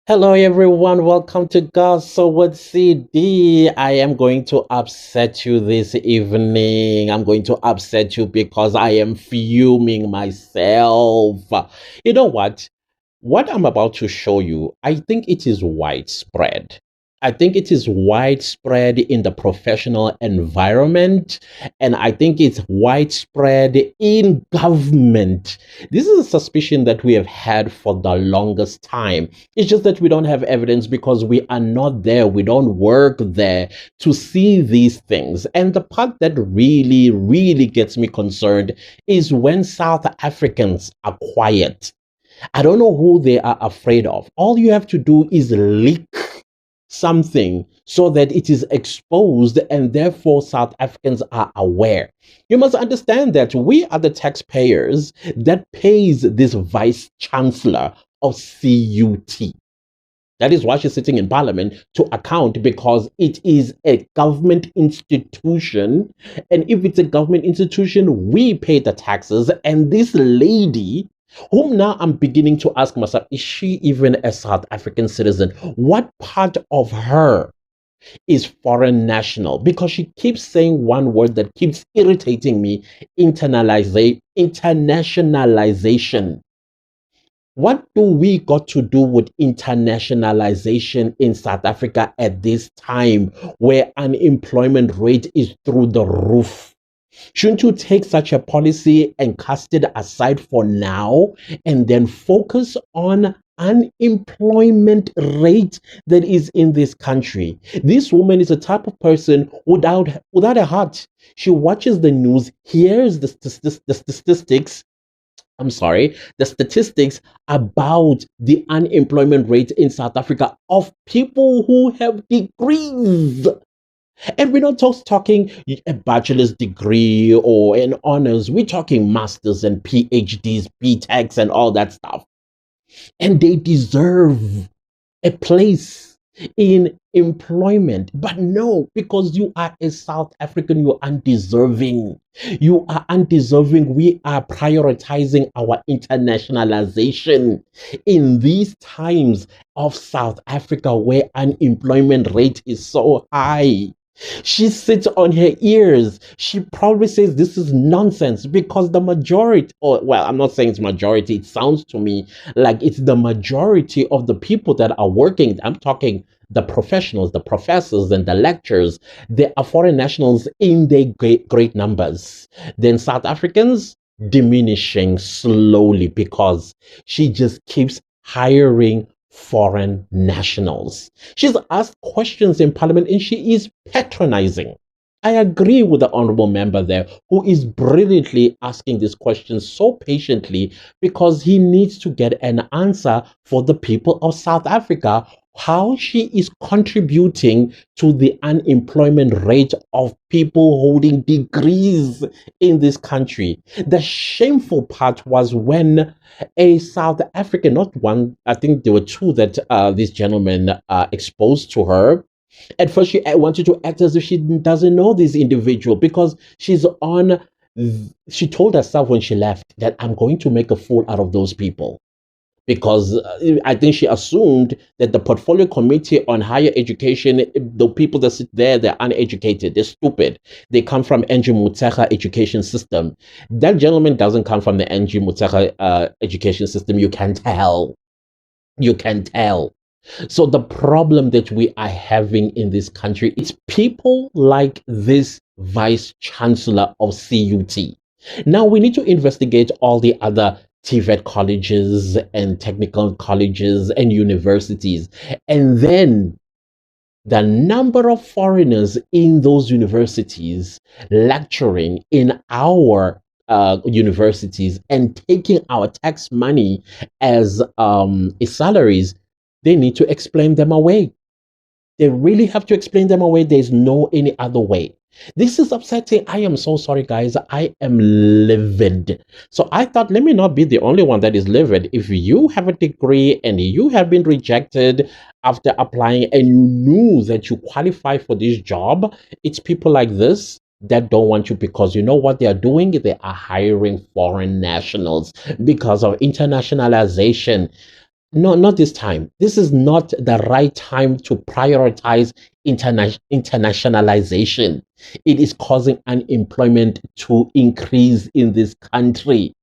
Hello, everyone. Welcome to Gossip with CD. I am going to upset you this evening. I'm going to upset you because I am fuming myself. You know what? What I'm about to show you, I think it is widespread. I think it is widespread in the professional environment, and I think it's widespread in government. This is a suspicion that we have had for the longest time. It's just that we don't have evidence because we are not there. We don't work there to see these things. And the part that really, really gets me concerned is when South Africans are quiet. I don't know who they are afraid of. All you have to do is leak something so that it is exposed and therefore South Africans are aware. You must understand that we are the taxpayers that pays this vice chancellor of CUT. That is why she's sitting in parliament to account because it is a government institution. And if it's a government institution, we pay the taxes. And this lady, whom now I'm beginning to ask myself, is she even a South African citizen? What part of her is foreign national? Because she keeps saying one word that keeps irritating me: internationalization. What do we got to do with internationalization in South Africa at this time where unemployment rate is through the roof? Shouldn't you take such a policy and cast it aside for now and then focus on unemployment rate that is in this country? This woman is a type of person without a heart. She watches the news, hears the statistics, the statistics about the unemployment rate in South Africa of people who have degrees. And we're not just talking a bachelor's degree or an honors. We're talking masters and PhDs, BTechs, and all that stuff. And they deserve a place in employment. But no, because you are a South African, you are undeserving. You are undeserving. We are prioritizing our internationalization in these times of South Africa where unemployment rate is so high. She sits on her ears. She probably says this is nonsense because the majority, or well, I'm not saying it's majority, it sounds to me like it's the majority of the people that are working. I'm talking the professionals, the professors, and the lecturers. They are foreign nationals in their great numbers. Then South Africans diminishing slowly because she just keeps hiring foreign nationals. She's asked questions in parliament and she is patronizing. I agree with the honorable member there who is brilliantly asking these questions so patiently because he needs to get an answer for the people of South Africa, how she is contributing to the unemployment rate of people holding degrees in this country. The shameful part was when a South African, not one, I think there were two that this gentleman exposed to her. At first, she wanted to act as if she doesn't know this individual because she's on. She told herself when she left that I'm going to make a fool out of those people because I think she assumed that the portfolio committee on higher education, the people that sit there, they're uneducated, they're stupid. They come from NG Mutsecha education system. That gentleman doesn't come from the NG Mutsecha education system. You can tell. You can tell. So the problem that we are having in this country is people like this vice chancellor of CUT. Now we need to investigate all the other TVET colleges and technical colleges and universities. And then the number of foreigners in those universities lecturing in our universities and taking our tax money as salaries, they need to explain them away. They really have to explain them away. There's no any other way. This is upsetting. I am so sorry, guys. I am livid. So I thought, let me not be the only one that is livid. If you have a degree and you have been rejected after applying and you knew that you qualify for this job, it's people like this that don't want you because you know what they are doing? They are hiring foreign nationals because of internationalization. No, not this time. This is not the right time to prioritize internationalization. It is causing unemployment to increase in this country.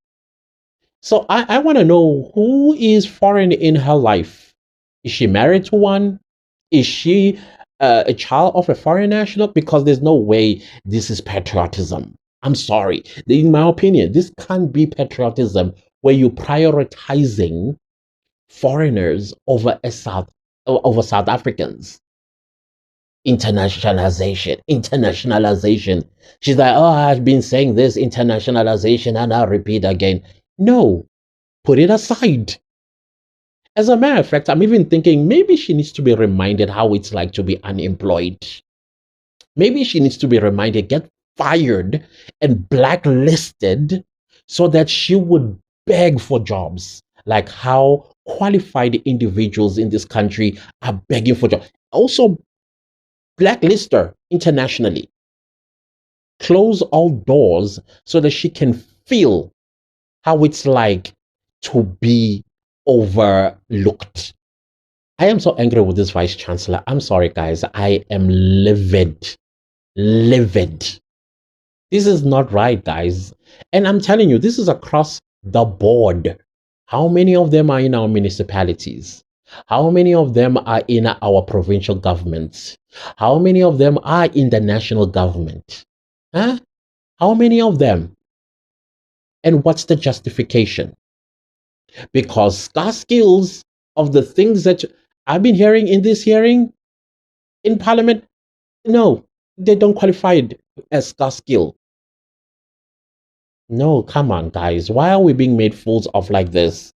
So I want to know, who is foreign in her life? Is she married to one? Is she a child of a foreign national? Because there's no way this is patriotism. I'm sorry. In my opinion, this can't be patriotism where you're prioritizing foreigners over South Africans. Internationalization. She's like, oh, I've been saying this internationalization, and I'll repeat again. No, put it aside. As a matter of fact, I'm even thinking maybe she needs to be reminded how it's like to be unemployed. Maybe she needs to be reminded, get fired and blacklisted so that she would beg for jobs, like how qualified individuals in this country are begging for jobs. Also, blacklist her internationally, close all doors so that she can feel how it's like to be overlooked. I am so angry with this vice chancellor. I'm sorry, guys. I am livid. Livid. This is not right, guys. And I'm telling you, this is across the board. How many of them are in our municipalities? How many of them are in our provincial governments? How many of them are in the national government? Huh? How many of them? And what's the justification? Because scarce skills of the things that I've been hearing in this hearing in Parliament, no, they don't qualify it as scarce skill. No, come on, guys. Why are we being made fools of like this?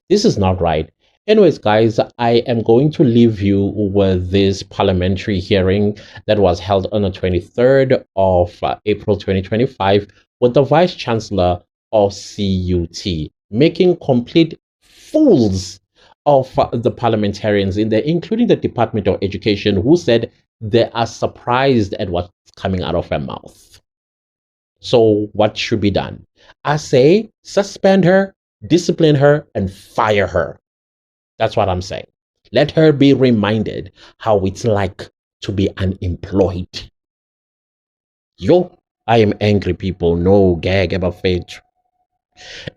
This is not right. Anyways, guys, I am going to leave you with this parliamentary hearing that was held on the 23rd of April 2025 with the Vice Chancellor of CUT, making complete fools of the parliamentarians in there, including the Department of Education, who said they are surprised at what's coming out of her mouth. So, what should be done? I say suspend her, discipline her, and fire her. That's what I'm saying. Let her be reminded how it's like to be unemployed. Yo, I am angry, people. No gag about fate.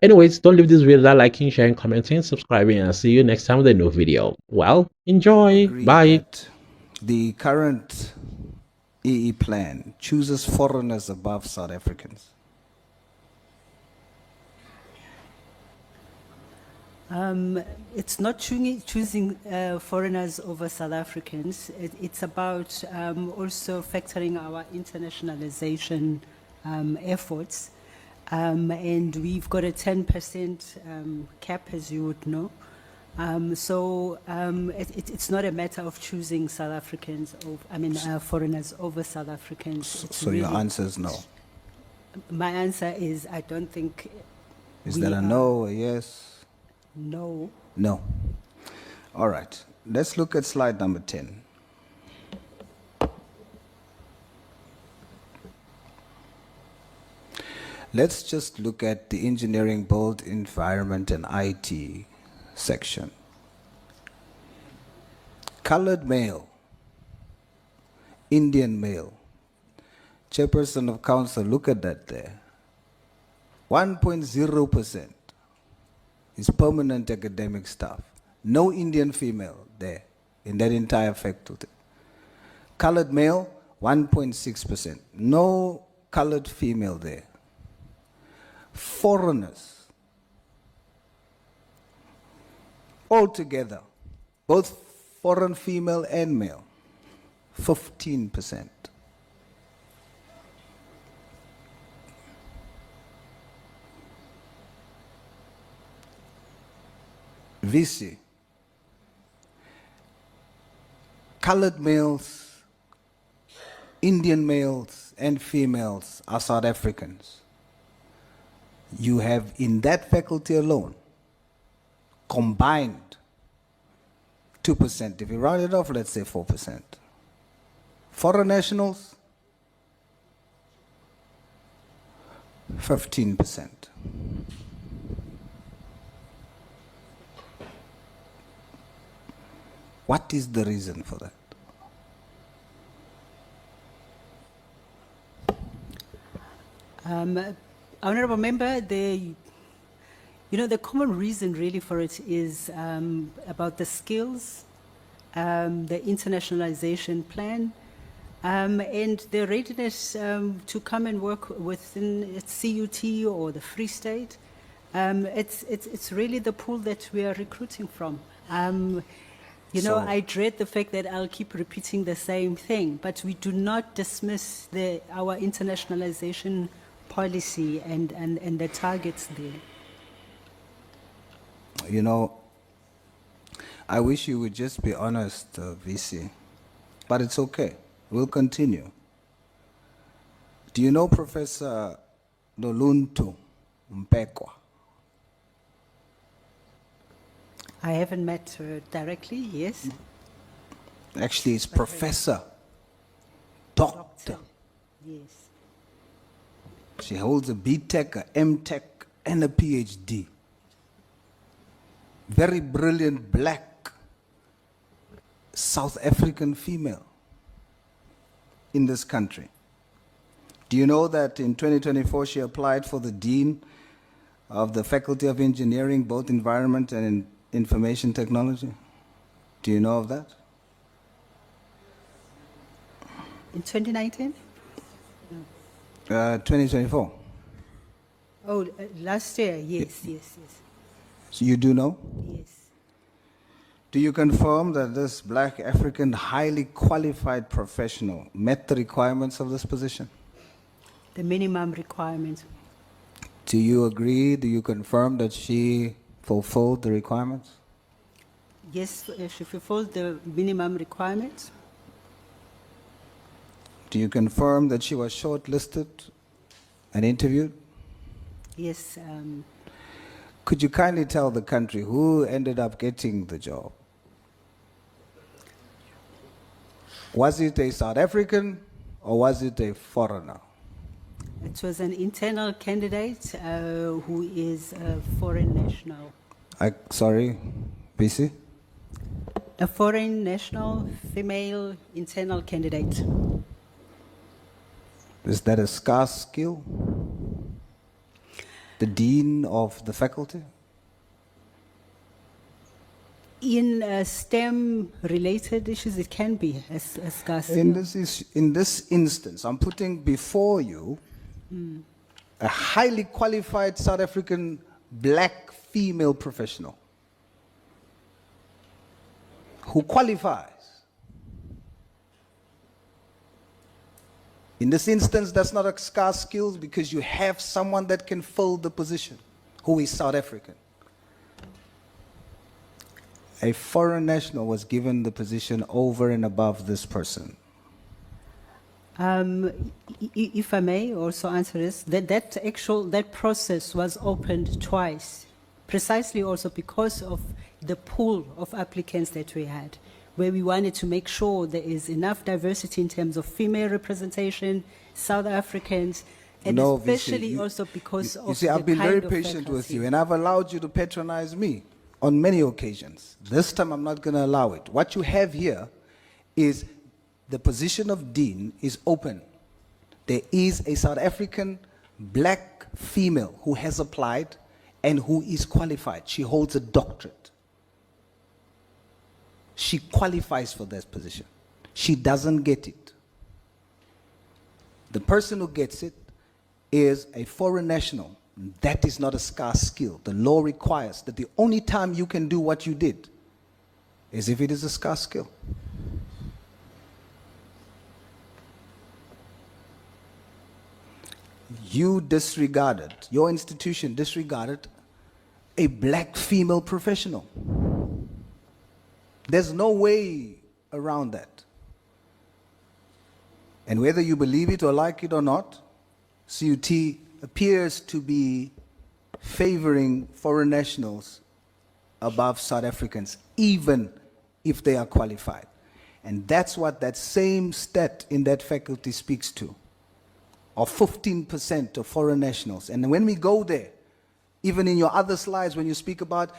Anyways, don't leave this video without liking, sharing, commenting, subscribing, and I'll see you next time with a new video. Well, enjoy. Bye. That the current EE plan chooses foreigners above South Africans? It's not choosing foreigners over South Africans. It's about also factoring our internationalization efforts. And we've got a 10% cap, as you would know. It's not a matter of choosing South Africans, foreigners over South Africans. So your answer is no? My answer is I don't think. Is that a no or yes? No. No. All right. Let's look at slide number 10. Let's just look at the engineering, build, environment, and IT section. Colored male, Indian male, chairperson of council, look at that there. 1.0% is permanent academic staff. No Indian female there in that entire faculty. Colored male, 1.6%. No colored female there. Foreigners, altogether, both foreign female and male, 15%. VC, colored males, Indian males, and females are South Africans. You have in that faculty alone, combined, 2%. If you round it off, let's say 4%. Foreign nationals, 15%. What is the reason for that? Honourable Member, the common reason really for it is about the skills, the internationalization plan, and the readiness to come and work within CUT or the Free State. It's really the pool that we are recruiting from. I dread the fact that I'll keep repeating the same thing, but we do not dismiss our internationalization policy and the targets there. You know, I wish you would just be honest, VC, but it's okay. We'll continue. Do you know Professor Noluntu Mpekwa? I haven't met her directly, yes. Actually, it's Professor, Doctor. Yes. She holds a BTech, a MTech, and a PhD. Very brilliant black South African female in this country. Do you know that in 2024 she applied for the Dean of the Faculty of Engineering, both Environment and Information Technology? Do you know of that? In 2019? 2024. Oh, last year, yes. So you do know? Yes. Do you confirm that this black African highly qualified professional met the requirements of this position? The minimum requirement. Do you agree, do you confirm that she fulfilled the requirements? Yes, she fulfilled the minimum requirements. Do you confirm that she was shortlisted and interviewed? Yes. Could you kindly tell the country who ended up getting the job? Was it a South African or was it a foreigner? It was an internal candidate who is a foreign national. Sorry, BC? A foreign national female internal candidate. Is that a scarce skill? The dean of the faculty? In STEM-related issues, it can be a scarce. In this instance, I'm putting before you a highly qualified South African black female professional who qualifies. In this instance, that's not a scarce skill because you have someone that can fill the position who is South African. A foreign national was given the position over and above this person. If I may also answer this, that process was opened twice, precisely also because of the pool of applicants that we had, where we wanted to make sure there is enough diversity in terms of female representation, South Africans, and especially also because of you see, I've been very patient with you, and I've allowed you to patronize me on many occasions. This time I'm not going to allow it. What you have here is the position of dean is open. There is a South African black female who has applied and who is qualified. She holds a doctorate. She qualifies for this position. She doesn't get it. The person who gets it is a foreign national. That is not a scarce skill. The law requires that the only time you can do what you did is if it is a scarce skill. You disregarded, your institution disregarded a black female professional. There's no way around that. And whether you believe it or like it or not, CUT appears to be favoring foreign nationals above South Africans, even if they are qualified. And that's what that same stat in that faculty speaks to, of 15% of foreign nationals. And when we go there, Even in your other slides, when you speak about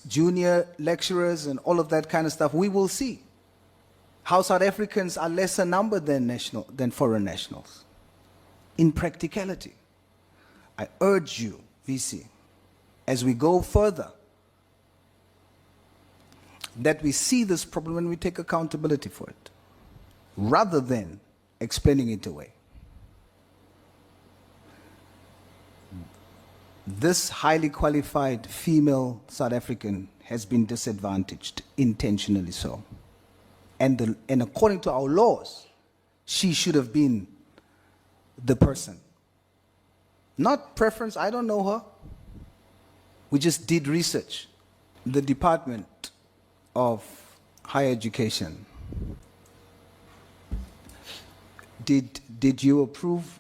junior lecturers and all of that kind of stuff, we will see how South Africans are lesser numbered than foreign nationals. In practicality, I urge you, VC, as we go further, that we see this problem and we take accountability for it, rather than explaining it away. This highly qualified female South African has been disadvantaged, intentionally so. And according to our laws, she should have been the person. Not preference, I don't know her. We just did research. The Department of Higher Education, did you approve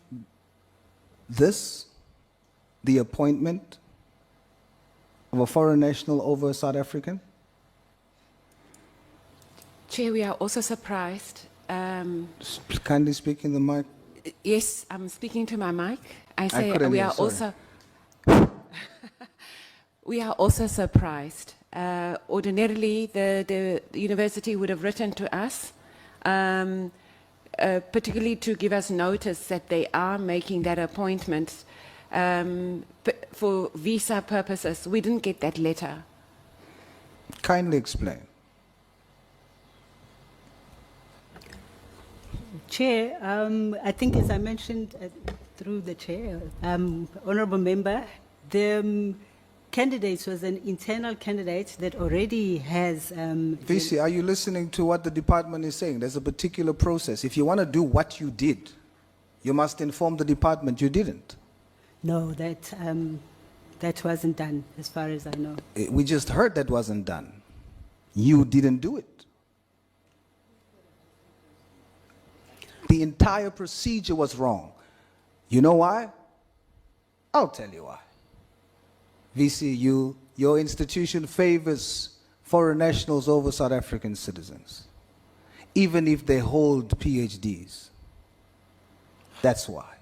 this? The appointment of a foreign national over a South African? Chair, we are also surprised. Kindly speak in the mic. Yes, I'm speaking to my mic. I say couldn't we hear, are sorry. also we are also surprised. Ordinarily, the university would have written to us, particularly to give us notice that they are making that appointment for visa purposes. We didn't get that letter. Kindly explain. Chair, I think as I mentioned through the chair, honourable member, the candidate was an internal candidate that already has... VC, are you listening to what the department is saying? There's a particular process. If you want to do what you did, you must inform the department you didn't. No, that wasn't done, as far as I know. We just heard that wasn't done. You didn't do it. The entire procedure was wrong. You know why? I'll tell you why. VC, your institution favors foreign nationals over South African citizens, even if they hold PhDs. That's why.